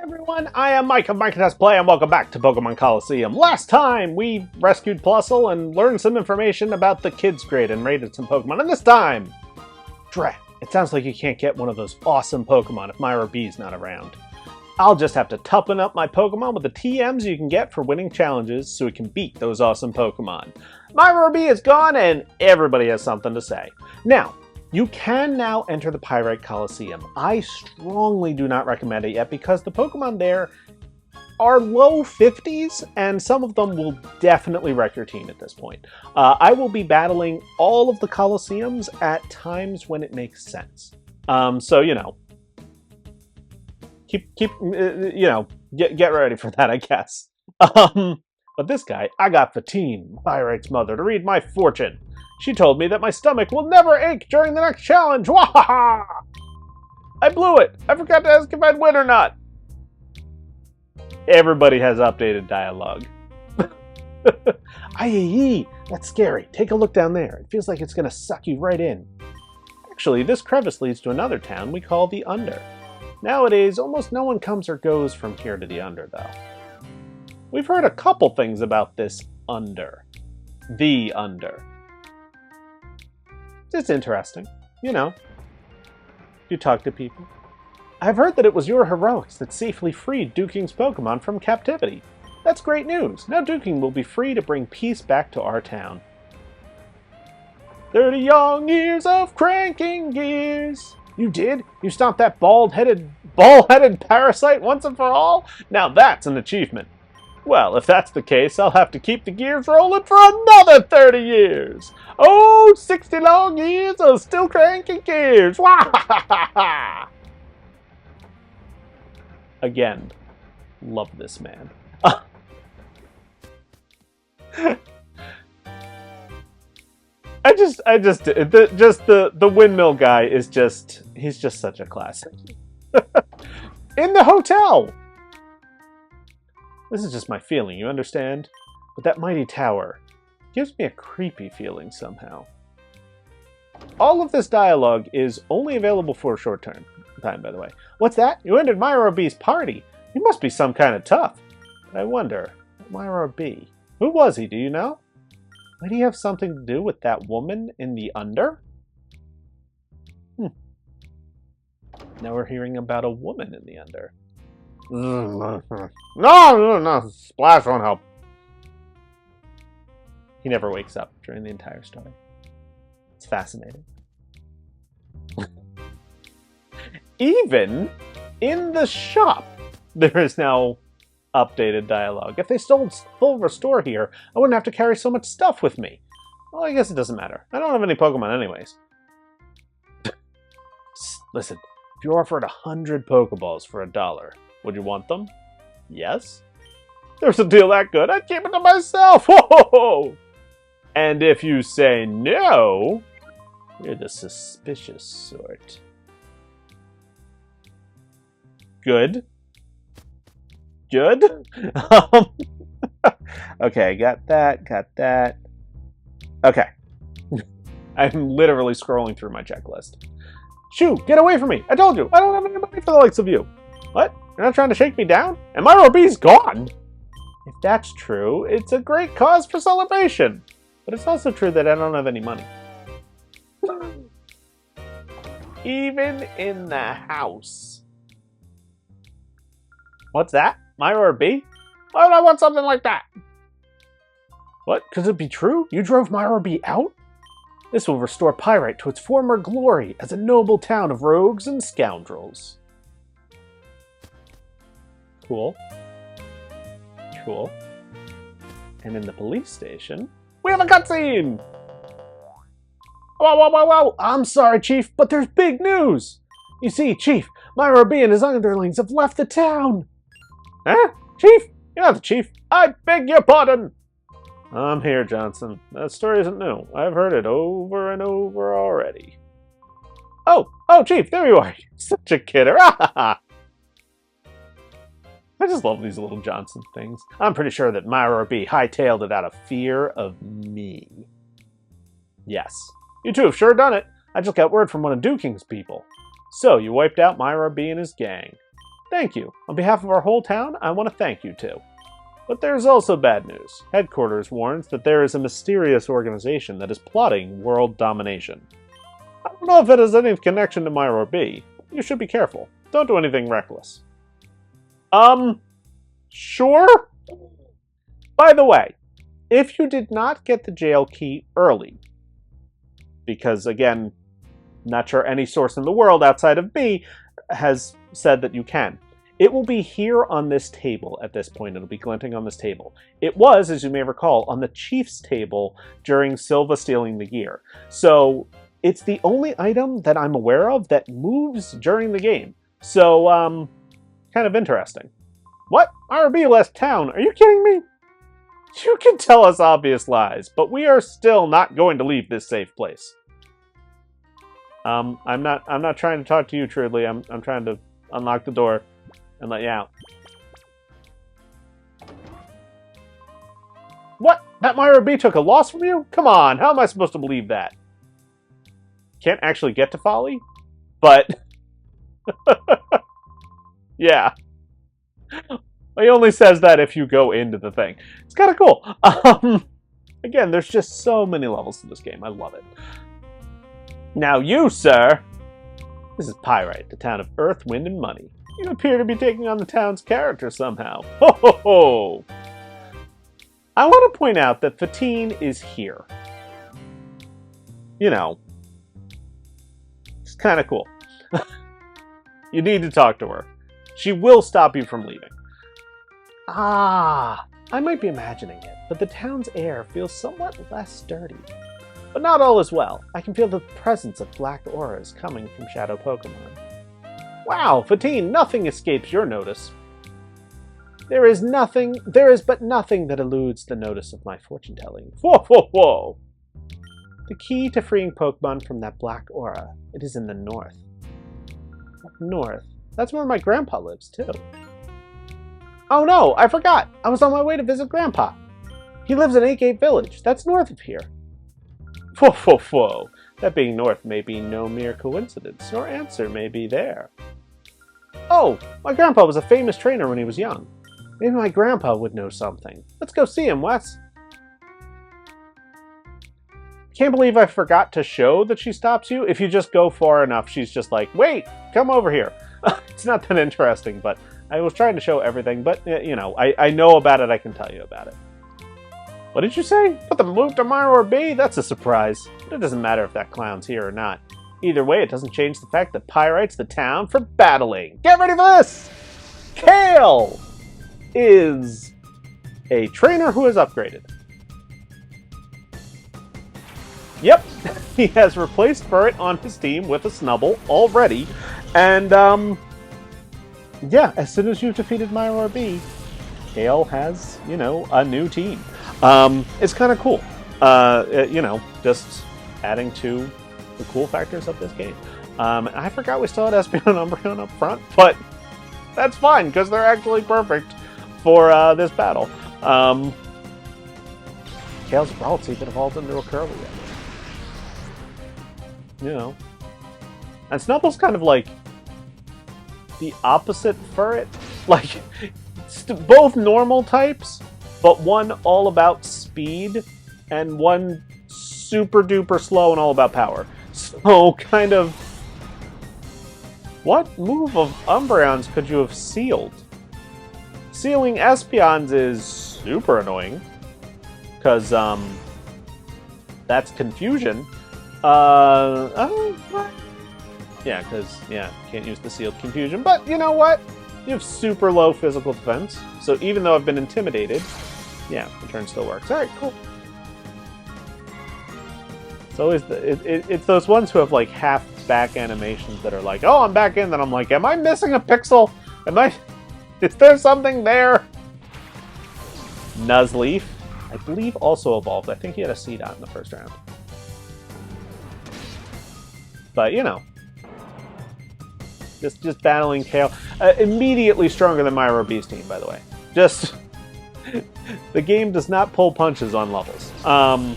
Everyone, I am Mike of Mike Does Play, and welcome back to Pokemon Colosseum. Last time, we rescued Plusle and learned some information about the kids' grade and raided some Pokemon. And this time, drat, it sounds like you can't get one of those awesome Pokemon if Miror B's not around. I'll just have to toughen up my Pokemon with the TMs you can get for winning challenges so we can beat those awesome Pokemon. Miror B is gone, and everybody has something to say. Now, you can now enter the Pyrite Colosseum. I strongly do not recommend it yet because the Pokemon there are low 50s, and some of them will definitely wreck your team at this point. I will be battling all of the Colosseums at times when it makes sense. So, you know, get ready for that, I guess. But this guy, I got Fatine, Pyrite's mother, to read my fortune. She told me that my stomach will never ache during the next challenge. Wahaha! I blew it. I forgot to ask if I'd win or not. Everybody has updated dialogue. Aye, that's scary. Take a look down there. It feels like it's going to suck you right in. Actually, this crevice leads to another town we call the Under. Nowadays, almost no one comes or goes from here to the Under, though. We've heard a couple things about this Under. The Under. It's interesting, you know. You talk to people. I've heard that it was your heroics that safely freed Duking's Pokemon from captivity. That's great news. Now Duking will be free to bring peace back to our town. 30 long years of cranking gears. You did? You stomped that ball-headed parasite once and for all? Now that's an achievement. Well, if that's the case, I'll have to keep the gears rolling for another 30 years. Oh, 60 long years of still cranking gears. Again, love this man. The windmill guy is he's just such a classic. In the hotel. This is just my feeling, you understand? But that mighty tower gives me a creepy feeling somehow. All of this dialogue is only available for a short time, by the way. What's that? You entered Miror B's party. He must be some kind of tough. But I wonder, Miror B, who was he, do you know? Might he have something to do with that woman in the Under? Now we're hearing about a woman in the Under. No, Splash won't help. He never wakes up during the entire story. It's fascinating. Even in the shop, there is now updated dialogue. If they stole full restore here, I wouldn't have to carry so much stuff with me. Well, I guess it doesn't matter. I don't have any Pokemon anyways. Listen, if you offered 100 Pokeballs for $1, would you want them? Yes? There's a deal that good, I'd keep it to myself! Whoa! And if you say no, you're the suspicious sort. Good? Good? Okay, got that. Okay. I'm literally scrolling through my checklist. Shoo, get away from me! I told you, I don't have any money for the likes of you! What? You're not trying to shake me down? And Miror B's gone! If that's true, it's a great cause for celebration. But it's also true that I don't have any money. Even in the house. What's that? Miror B? Why would I want something like that? What? Could it be true? You drove Miror B out? This will restore Pyrite to its former glory as a noble town of rogues and scoundrels. Cool. Cool. And in the police station, we have a cutscene! Whoa. I'm sorry, Chief, but there's big news! You see, Chief, Miror B and his underlings have left the town! Huh? Chief? You're not the Chief. I beg your pardon! I'm here, Johnson. That story isn't new. I've heard it over and over already. Oh, Chief, there you are. You're such a kidder. I just love these little Johnson things. I'm pretty sure that Miror B hightailed it out of fear of me. Yes. You two have sure done it. I just got word from one of Duking's people. So, you wiped out Miror B and his gang. Thank you. On behalf of our whole town, I want to thank you too. But there's also bad news. Headquarters warns that there is a mysterious organization that is plotting world domination. I don't know if it has any connection to Miror B. You should be careful. Don't do anything reckless. Sure? By the way, if you did not get the jail key early, because again, not sure any source in the world outside of me has said that you can. It will be here on this table at this point. It'll be glinting on this table. It was, as you may recall, on the Chief's table during Silva stealing the gear. So it's the only item that I'm aware of that moves during the game. So, kind of interesting. What? RB left town? Are you kidding me? You can tell us obvious lies, but we are still not going to leave this safe place. I'm not trying to talk to you, Trudley. I'm trying to unlock the door and let you out. What? That Miror B took a loss from you? Come on, how am I supposed to believe that? Can't actually get to Folly? But... yeah. He only says that if you go into the thing. It's kind of cool. Again, there's just so many levels to this game. I love it. Now you, sir. This is Pyrite, the town of Earth, Wind, and Money. You appear to be taking on the town's character somehow. Ho ho ho! I want to point out that Fatine is here. You know. It's kind of cool. You need to talk to her. She will stop you from leaving. Ah, I might be imagining it, but the town's air feels somewhat less sturdy. But not all is well. I can feel the presence of black auras coming from shadow Pokémon. Wow, Fatine, nothing escapes your notice. There is but nothing that eludes the notice of my fortune-telling. Whoa, whoa, whoa! The key to freeing Pokémon from that black aura, it is in the north. Up north? That's where my grandpa lives, too. Oh no, I forgot! I was on my way to visit Grandpa. He lives in 8-Gate Village. That's north of here. Whoa, whoa, whoa. That being north may be no mere coincidence. Your answer may be there. Oh, my grandpa was a famous trainer when he was young. Maybe my grandpa would know something. Let's go see him, Wes. Can't believe I forgot to show that she stops you. If you just go far enough, she's just like, wait, come over here. It's not that interesting, but I was trying to show everything. But, you know, I know about it. I can tell you about it. What did you say? Put the move to Miror B? That's a surprise. But it doesn't matter if that clown's here or not. Either way, it doesn't change the fact that Pyrite's the town for battling. Get ready for this! Kale is a trainer who has upgraded. Yep, he has replaced Pyrite on his team with a Snubble already. And, yeah, as soon as you've defeated Miror B, Kale has, you know, a new team. It's kind of cool. You know, just adding to the cool factors of this game. I forgot we still had Espeon and Umbreon up front, but that's fine, because they're actually perfect for this battle. Kale's Brawl even evolved into a Curly yet. You know. And Snubble's kind of like the opposite for it. Like, both normal types, but one all about speed, and one super duper slow and all about power. So, kind of... What move of Umbreon's could you have sealed? Sealing Espeon's is super annoying. Because, that's confusion. Yeah, because, yeah, can't use the sealed confusion. But, you know what? You have super low physical defense. So even though I've been intimidated, yeah, the turn still works. Alright, cool. It's always it's those ones who have like half back animations that are like, oh, I'm back in. Then I'm like, am I missing a pixel? Is there something there? Nuzleaf, I believe, also evolved. I think he had a C-Dot in the first round. But, you know. Just battling Kale. Immediately stronger than Miror B's team, by the way. Just... the game does not pull punches on levels. And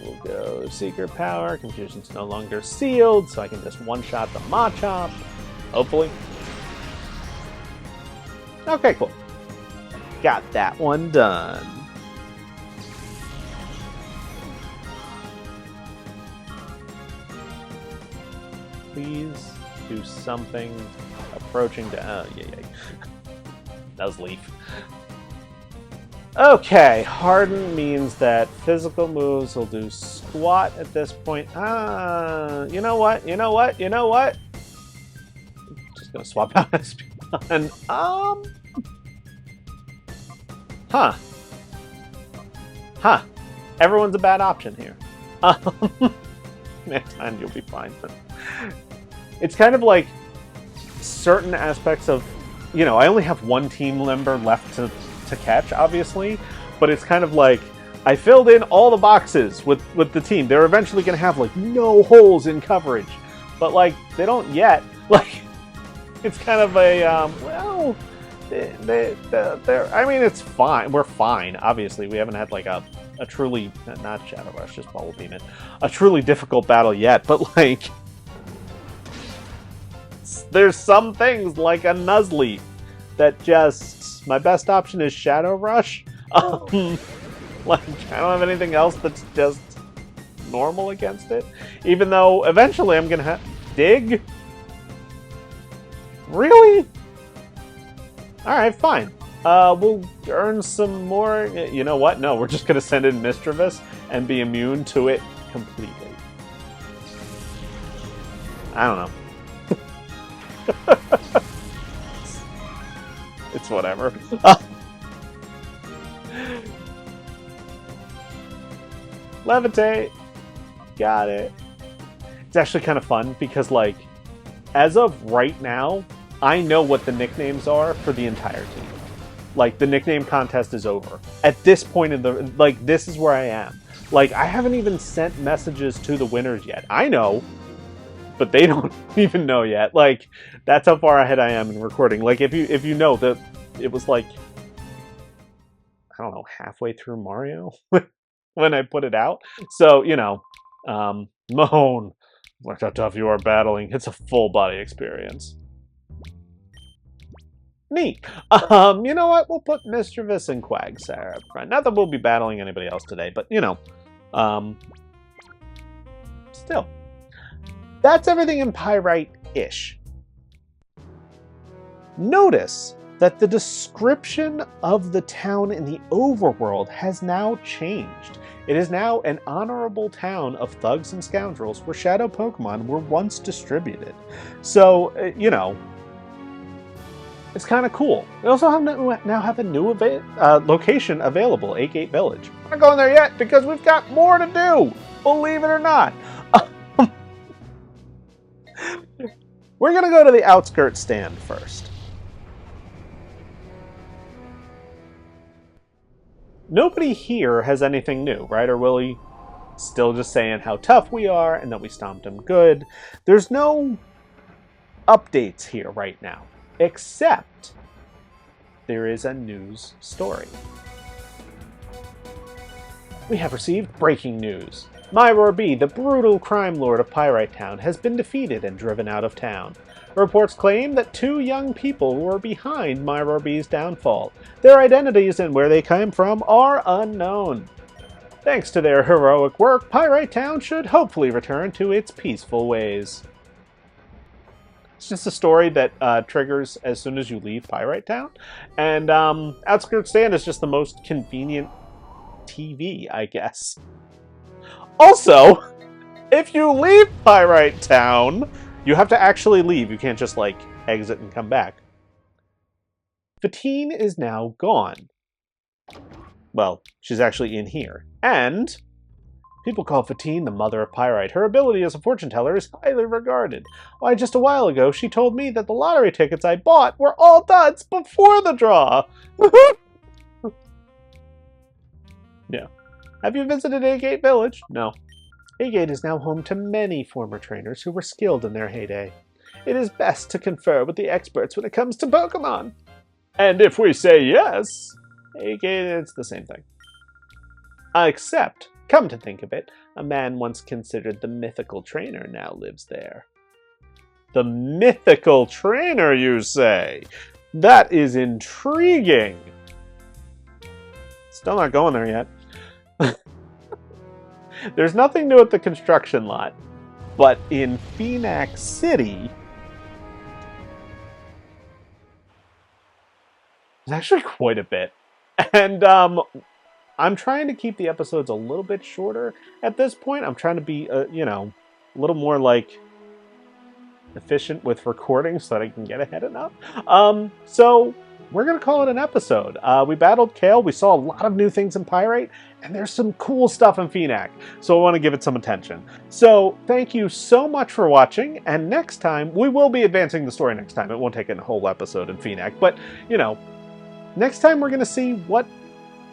we'll go Secret Power. Confusion's no longer sealed, so I can just one-shot the Machop. Hopefully. Okay, cool. Got that one done. Please do something approaching to... Oh, yeah. That was Leaf. Okay, Harden means that physical moves will do squat at this point. You know what? Just gonna swap out SP. And, Huh. Everyone's a bad option here. Man, you'll be fine. It's kind of like certain aspects of, you know, I only have one team member left to catch, obviously, but it's kind of like I filled in all the boxes with the team. They're eventually going to have, like, no holes in coverage, but, like, they don't yet. Like, it's kind of a, well, I mean, it's fine. We're fine. Obviously, we haven't had, like, a truly, not Shadow Rush, just Bubble Beam it, a truly difficult battle yet, but, like, there's some things, like a Nuzleaf, that just, my best option is Shadow Rush. Like, I don't have anything else that's just normal against it, even though eventually I'm gonna have Dig? Really? Alright, fine. We'll earn some more. You know what? No, we're just going to send in Mischievous and be immune to it completely. I don't know. It's whatever. Levitate. Got it. It's actually kind of fun because, like, as of right now, I know what the nicknames are for the entire team. Like, the nickname contest is over. At this point in the... Like, this is where I am. Like, I haven't even sent messages to the winners yet. I know, but they don't even know yet. Like, that's how far ahead I am in recording. Like, if you know that it was, like, I don't know, halfway through Mario when I put it out. So, you know, Moan, look how tough you are battling. It's a full body experience. Neat. You know what? We'll put Mischievous and Quagsire up front. Not that we'll be battling anybody else today, but, you know, still. That's everything in Pyrite-ish. Notice that the description of the town in the overworld has now changed. It is now an honorable town of thugs and scoundrels where shadow Pokemon were once distributed. So, you know, it's kind of cool. We also now have a new location available, 8-Gate Village. We're not going there yet because we've got more to do, believe it or not. We're going to go to the outskirts stand first. Nobody here has anything new, right? Or Willie still just saying how tough we are and that we stomped him good. There's no updates here right now. Except there is a news story. We have received breaking news. Miror B, the brutal crime lord of Pyrite Town, has been defeated and driven out of town. Reports claim that 2 young people were behind Miror B's downfall. Their identities and where they came from are unknown. Thanks to their heroic work, Pyrite Town should hopefully return to its peaceful ways. It's just a story that triggers as soon as you leave Pyrite Town. And Outskirts Stand is just the most convenient TV, I guess. Also, if you leave Pyrite Town, you have to actually leave. You can't just, like, exit and come back. Fatine is now gone. Well, she's actually in here. And people call Fatine the mother of Pyrite. Her ability as a fortune teller is highly regarded. Why, just a while ago, she told me that the lottery tickets I bought were all duds before the draw. Yeah. Have you visited 8-Gate Village? No. 8-Gate is now home to many former trainers who were skilled in their heyday. It is best to confer with the experts when it comes to Pokemon. And if we say yes, 8-Gate, it's the same thing. Except, come to think of it, a man once considered the mythical trainer now lives there. The mythical trainer, you say? That is intriguing. Still not going there yet. There's nothing new at the construction lot, but in Phoenix City, there's actually quite a bit. And I'm trying to keep the episodes a little bit shorter at this point. I'm trying to be, you know, a little more like efficient with recording so that I can get ahead enough. So we're going to call it an episode. We battled Kale. We saw a lot of new things in Pyrite, and there's some cool stuff in Phoenix. So I want to give it some attention. So thank you so much for watching. And next time, we will be advancing the story next time. It won't take a whole episode in Phoenix. But, you know, next time we're going to see what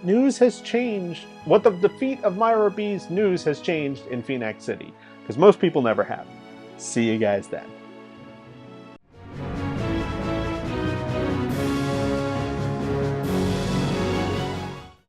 news has changed, what the defeat of Miror B's news has changed in Phoenix City. Because most people never have. See you guys then.